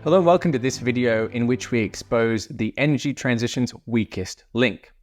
Hello and welcome to this video in which we expose the energy transition's weakest link.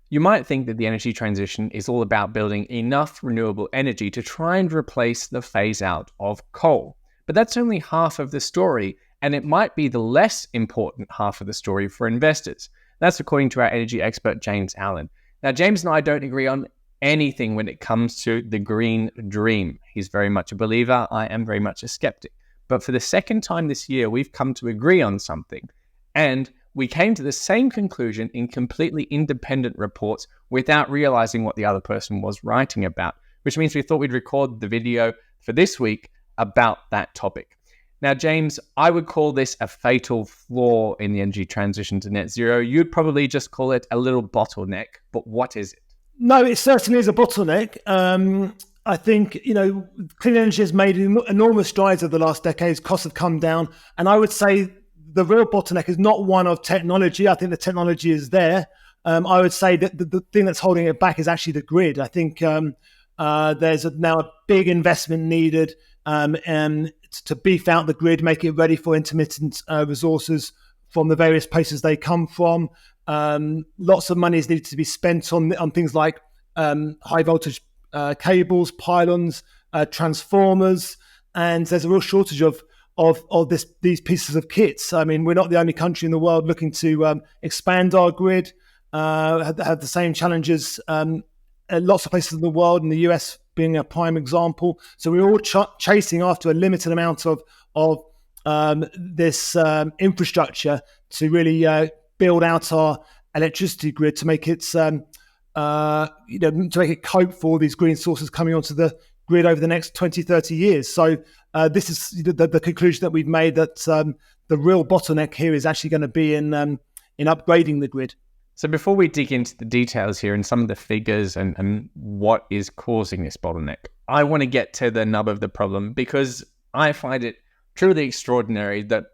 You might think that the energy transition is all about building enough renewable energy to try and replace the phase out of coal. But that's only half of the story, and it might be the less important half of the story for investors. That's according to our energy expert, James Allen. Now, James and I don't agree on anything when it comes to the green dream. He's very much a believer. I am very much a skeptic. But for the second time this year, we've come to agree on something. And we came to the same conclusion in completely independent reports without realizing what the other person was writing about, which means we thought we'd record the video for this week about that topic. Now, James, I would call this a fatal flaw in the energy transition to net zero. You'd probably just call it a little bottleneck, but what is it? No, it certainly is a bottleneck. I think, clean energy has made enormous strides over the last decades. Costs have come down. And I would say the real bottleneck is not one of technology. I think the technology is there. I would say that the thing that's holding it back is actually the grid. I think there's now a big investment needed to beef out the grid, make it ready for intermittent resources from the various places they come from. Lots of money is needed to be spent on things like high voltage cables, pylons, transformers, and there's a real shortage of these pieces of kits. I mean, we're not the only country in the world looking to expand our grid. Have the same challenges. Lots of places in the world, and the US being a prime example. So we're all chasing after a limited amount of this infrastructure to really build out our electricity grid to make it to make it cope for all these green sources coming onto the grid over the next 20, 30 years. So this is the conclusion that we've made, that the real bottleneck here is actually going to be in upgrading the grid. So before we dig into the details here and some of the figures and what is causing this bottleneck, I want to get to the nub of the problem, because I find it truly extraordinary that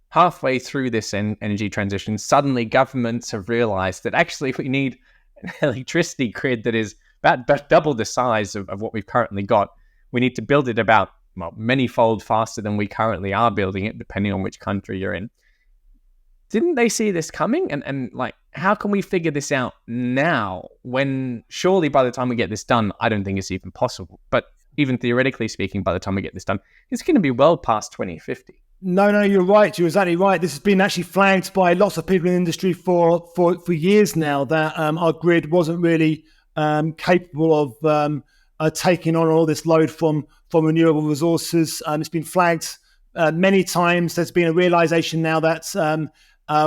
halfway through this energy transition, suddenly governments have realized that actually we need an electricity grid that is about double the size of what we've currently got. We need to build it about many-fold faster than we currently are building it, depending on which country you're in. Didn't they see this coming? And how can we figure this out now, when surely by the time we get this done, I don't think it's even possible. But even theoretically speaking, by the time we get this done, it's going to be well past 2050. No, you're right. You're exactly right. This has been actually flagged by lots of people in the industry for years now, that our grid wasn't really capable of taking on all this load from renewable resources. It's been flagged many times. There's been a realization now that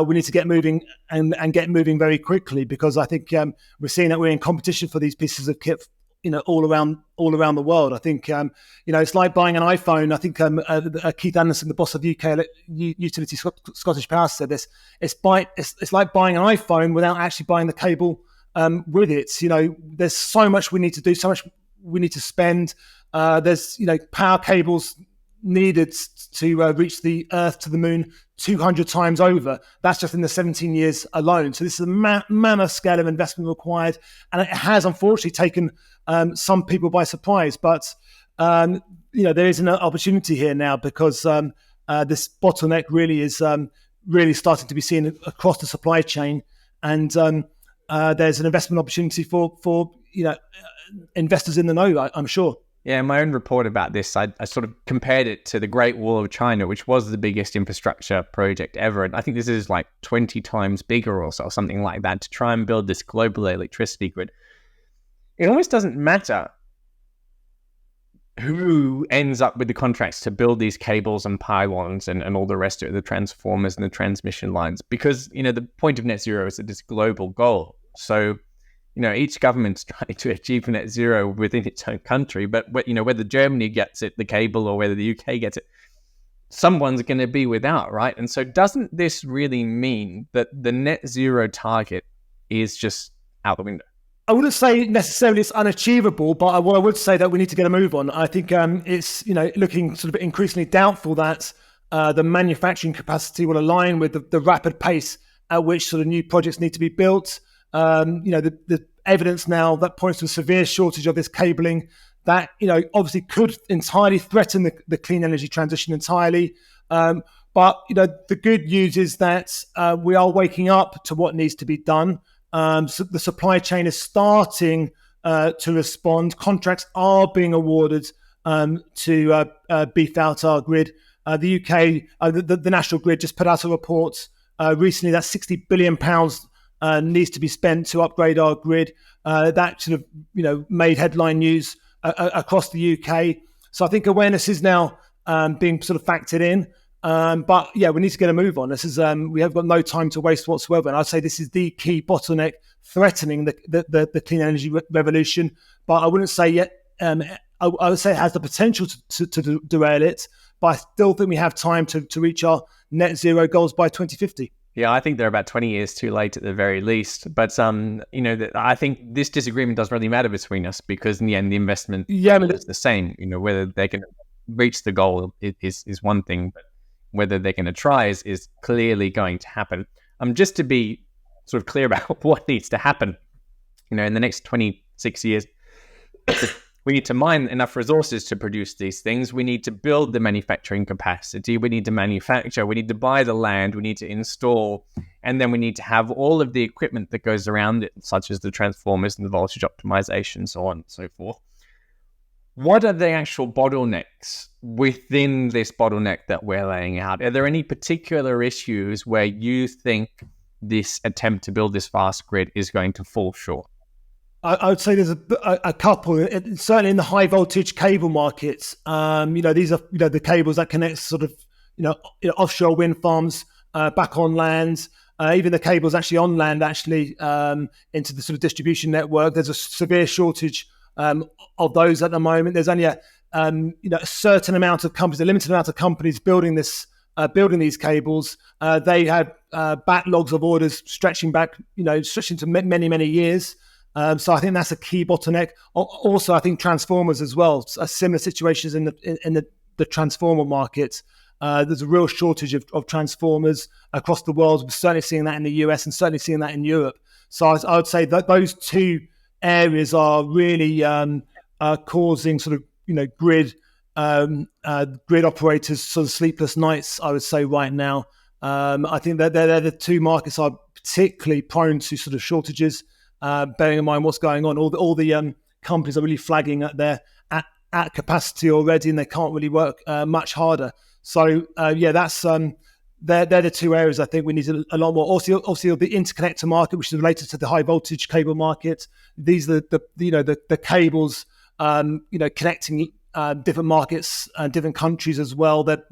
we need to get moving and get moving very quickly, because I think we're seeing that we're in competition for these pieces of kit, all around the world. I think, it's like buying an iPhone. I think Keith Anderson, the boss of UK utility Scottish Power, said this. It's like buying an iPhone without actually buying the cable with it. There's so much we need to do, so much we need to spend. There's, power cables needed to reach the Earth to the Moon 200 times over. That's just in the 17 years alone. So this is a mammoth scale of investment required, and it has unfortunately taken some people by surprise. But there is an opportunity here now, because this bottleneck really is really starting to be seen across the supply chain, and there's an investment opportunity for investors in the know, I'm sure. Yeah, in my own report about this, I sort of compared it to the Great Wall of China, which was the biggest infrastructure project ever. And I think this is like 20 times bigger or so, something like that, to try and build this global electricity grid. It almost doesn't matter who ends up with the contracts to build these cables and pylons and all the rest of it, the transformers and the transmission lines, because, the point of net zero is that it's a global goal. So, each government's trying to achieve net zero within its own country, but whether Germany gets it, the cable, or whether the UK gets it, someone's going to be without, right? And so doesn't this really mean that the net zero target is just out the window? I wouldn't say necessarily it's unachievable, but what I would say that we need to get a move on. I think it's looking sort of increasingly doubtful that the manufacturing capacity will align with the rapid pace at which sort of new projects need to be built. The evidence now that points to a severe shortage of this cabling that, obviously could entirely threaten the clean energy transition entirely. But the good news is that we are waking up to what needs to be done. So the supply chain is starting to respond. Contracts are being awarded to beef out our grid. The UK, the National Grid, just put out a report recently that £60 billion needs to be spent to upgrade our grid. That sort of made headline news across the UK. So I think awareness is now being sort of factored in. But yeah, we need to get a move on. This is we have got no time to waste whatsoever. And I'd say this is the key bottleneck threatening the clean energy revolution. But I wouldn't say yet. I would say it has the potential to derail it. But I still think we have time to reach our net zero goals by 2050. Yeah, I think they're about 20 years too late at the very least. But I think this disagreement doesn't really matter between us because in the end, the investment is the same. Whether they can reach the goal is one thing, but whether they're going to try is clearly going to happen. Just to be sort of clear about what needs to happen, in the next 26 years, we need to mine enough resources to produce these things. We need to build the manufacturing capacity. We need to manufacture. We need to buy the land. We need to install. And then we need to have all of the equipment that goes around it, such as the transformers and the voltage optimization, so on and so forth. What are the actual bottlenecks within this bottleneck that we're laying out? Are there any particular issues where you think this attempt to build this vast grid is going to fall short? I would say there's a couple, certainly in the high voltage cable markets. These are the cables that connect sort of offshore wind farms back on land. Even the cables actually on land into the sort of distribution network. There's a severe shortage of those at the moment. There's only a certain amount of companies, a limited amount of companies building these cables. They have backlogs of orders stretching to many years. So I think that's a key bottleneck. Also, I think transformers as well. Similar situations in the transformer market. There's a real shortage of transformers across the world. We're certainly seeing that in the US and certainly seeing that in Europe. So I would say that those two areas are really causing sort of grid operators sort of sleepless nights. I would say right now. I think that they're the two markets are particularly prone to sort of shortages. Bearing in mind what's going on, all the companies are really flagging at their at capacity already, and they can't really work much harder. So that's they're the two areas I think we need a lot more. Also the interconnector market, which is related to the high voltage cable market. These are the cables connecting different markets and different countries as well. They're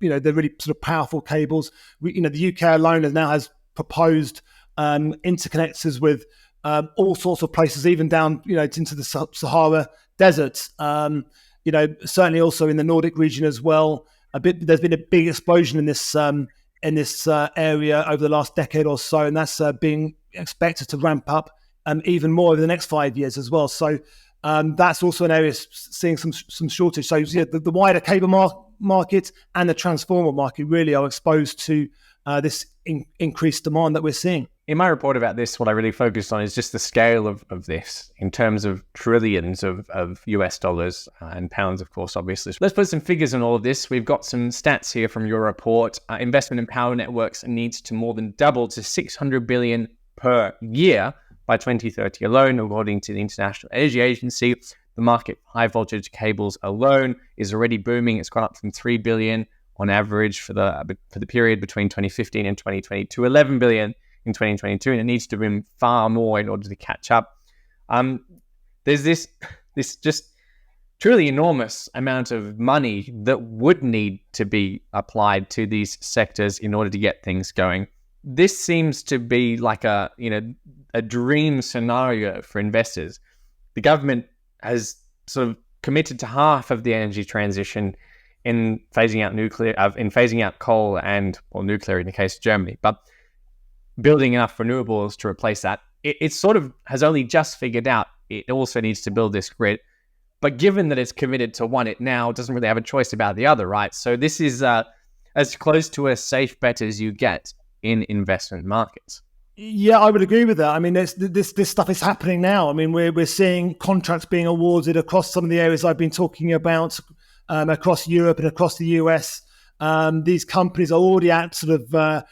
they're really sort of powerful cables. The UK alone has proposed interconnectors with all sorts of places, even down into the Sahara Desert. Certainly also in the Nordic region as well. There's been a big explosion in this area over the last decade or so, and that's being expected to ramp up even more over the next 5 years as well. So that's also an area seeing some shortage. So the wider cable market and the transformer market really are exposed to this increased demand that we're seeing. In my report about this, what I really focused on is just the scale of this in terms of trillions of US dollars and pounds, of course, obviously. Let's put some figures on all of this. We've got some stats here from your report. Investment in power networks needs to more than double to $600 billion per year by 2030 alone, according to the International Energy Agency. The market for high voltage cables alone is already booming. It's gone up from $3 billion on average for the period between 2015 and 2020 to $11 billion in 2022, and it needs to boom far more in order to catch up. There's this just truly enormous amount of money that would need to be applied to these sectors in order to get things going. This seems to be like a dream scenario for investors. The government has sort of committed to half of the energy transition in phasing out coal or nuclear in the case of Germany, but building enough renewables to replace that. It sort of has only just figured out it also needs to build this grid. But given that it's committed to one, it now doesn't really have a choice about the other, right? So this is as close to a safe bet as you get in investment markets. Yeah, I would agree with that. I mean, this stuff is happening now. I mean, we're seeing contracts being awarded across some of the areas I've been talking about, across Europe and across the US. These companies are already at sort of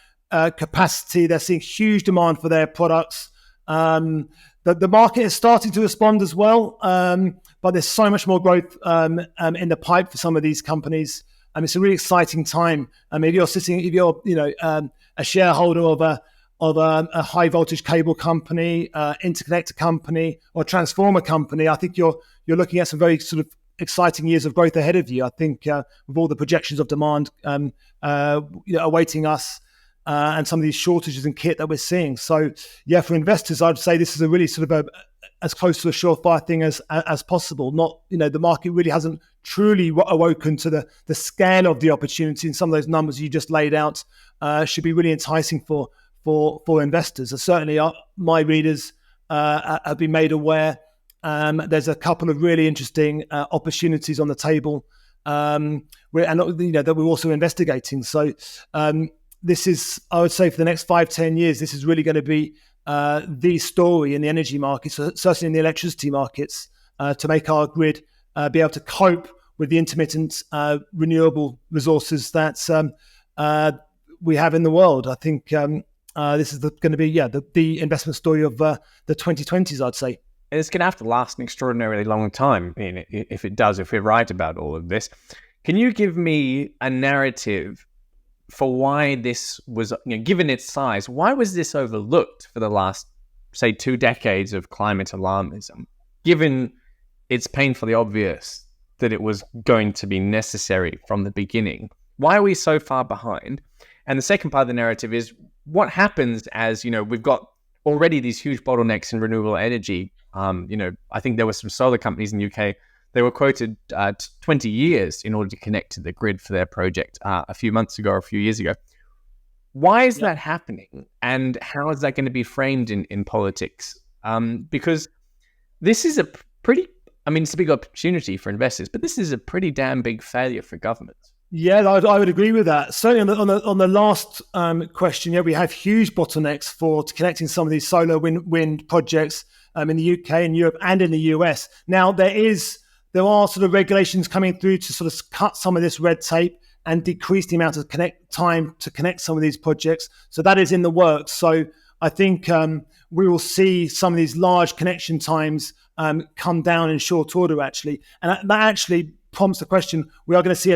capacity. They're seeing huge demand for their products. The market is starting to respond as well, but there's so much more growth in the pipe for some of these companies. It's a really exciting time. If you're a shareholder of a high voltage cable company, interconnector company, or transformer company, I think you're looking at some very sort of exciting years of growth ahead of you. I think with all the projections of demand awaiting us. And some of these shortages in kit that we're seeing. So, yeah, for investors, I'd say this is a really sort of as close to a surefire thing as possible. Not, the market really hasn't truly awoken to the scale of the opportunity, and some of those numbers you just laid out should be really enticing for investors. And certainly, my readers have been made aware. There's a couple of really interesting opportunities on the table, that we're also investigating. So. This is, I would say, for the next 5-10 years, this is really going to be the story in the energy markets, certainly in the electricity markets, to make our grid be able to cope with the intermittent renewable resources that we have in the world. I think this is going to be, the investment story of the 2020s, I'd say. It's going to have to last an extraordinarily long time, if it does, if we're right about all of this. Can you give me a narrative for why this was, given its size, why was this overlooked for the last, say, 2 decades of climate alarmism, given it's painfully obvious that it was going to be necessary from the beginning? Why are we so far behind? And the second part of the narrative is what happens as, we've got already these huge bottlenecks in renewable energy. I think there were some solar companies in the UK. They were quoted 20 years in order to connect to the grid for their project a few months ago or a few years ago. Why is that happening? And how is that going to be framed in politics? Because this is it's a big opportunity for investors, but this is a pretty damn big failure for governments. Yeah, I would agree with that. Certainly on the last question, we have huge bottlenecks for connecting some of these solar wind projects in the UK and Europe and in the US. Now, there are sort of regulations coming through to sort of cut some of this red tape and decrease the amount of time to connect some of these projects. So that is in the works. So I think we will see some of these large connection times come down in short order, actually. And that actually prompts the question, we are going to see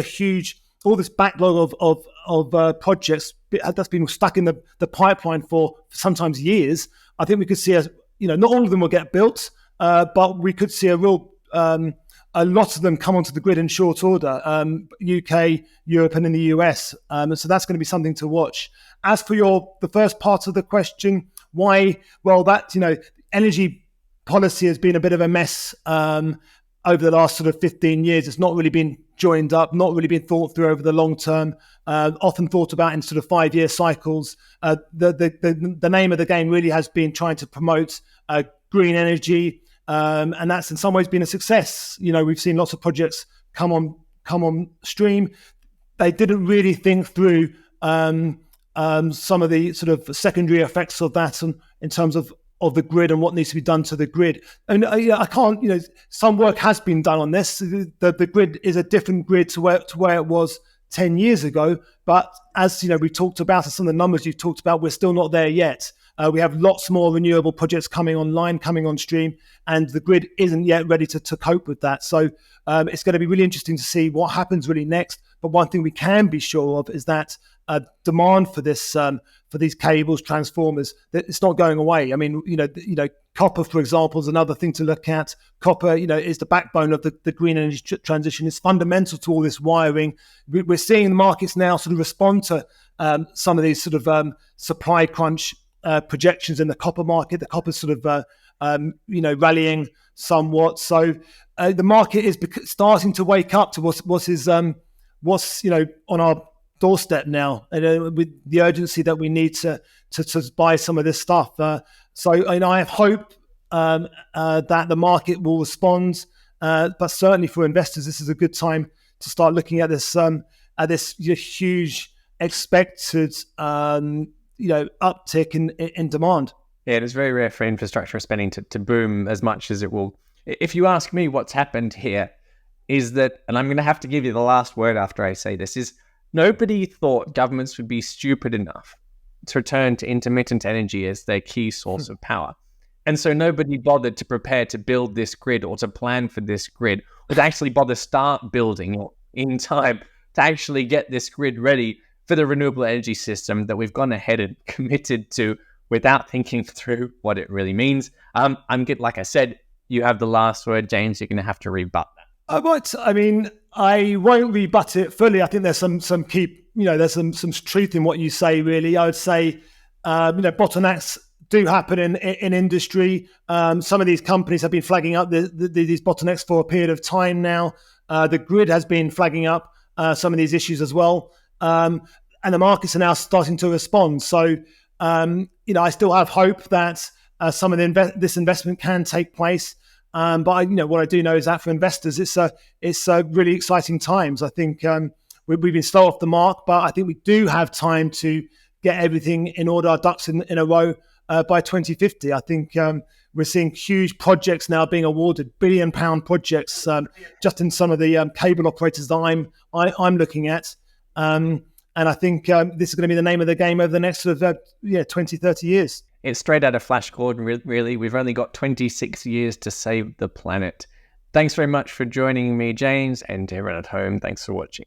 all this backlog of projects that's been stuck in the pipeline for sometimes years. I think we could see, not all of them will get built, but we could see a lot of them come onto the grid in short order, UK, Europe, and in the US. So that's going to be something to watch. As for the first part of the question, why? Well, energy policy has been a bit of a mess over the last sort of 15 years. It's not really been joined up, not really been thought through over the long term, often thought about in sort of 5-year cycles. The name of the game really has been trying to promote green energy, and that's in some ways been a success. We've seen lots of projects come on stream. They didn't really think through some of the sort of secondary effects of that in terms of the grid and what needs to be done to the grid. And I can't, some work has been done on this. The grid is a different grid to where it was 10 years ago. But as we talked about, and some of the numbers you've talked about, we're still not there yet. We have lots more renewable projects coming online, coming on stream, and the grid isn't yet ready to cope with that. So it's going to be really interesting to see what happens really next. But one thing we can be sure of is that demand for this, for these cables, transformers, that it's not going away. I mean, copper, for example, is another thing to look at. Copper, is the backbone of the green energy transition. It's fundamental to all this wiring. We're seeing the markets now sort of respond to some of these sort of supply crunch projections in the copper market. The copper's sort of rallying somewhat. So the market is starting to wake up to what's on our doorstep now, with the urgency that we need to buy some of this stuff. So I have hope that the market will respond, but certainly for investors, this is a good time to start looking at this huge expected uptick in demand. Yeah, it is very rare for infrastructure spending to boom as much as it will. If you ask me, what's happened here is that, and I'm going to have to give you the last word after I say this, is Nobody thought governments would be stupid enough to return to intermittent energy as their key source of power. And so nobody bothered to prepare to build this grid or to plan for this grid or to actually bother start building in time to actually get this grid ready for the renewable energy system that we've gone ahead and committed to without thinking through what it really means. I'm good. Like I said, you have the last word, James. You're going to have to rebut that. I won't rebut it fully. I think there's some key, there's some truth in what you say, really. I would say, bottlenecks do happen in industry. Some of these companies have been flagging up these bottlenecks for a period of time now. The grid has been flagging up some of these issues as well. And the markets are now starting to respond. So, I still have hope that some of this investment can take place. But what I do know is that for investors, it's really exciting times. I think we've been slow off the mark, but I think we do have time to get everything in order, our ducks in a row by 2050. I think we're seeing huge projects now being awarded, £1 billion projects, just in some of the cable operators that I'm looking at. And I think this is going to be the name of the game over the next 20, 30 years. It's straight out of Flash Gordon, really. We've only got 26 years to save the planet. Thanks very much for joining me, James, and to everyone at home, thanks for watching.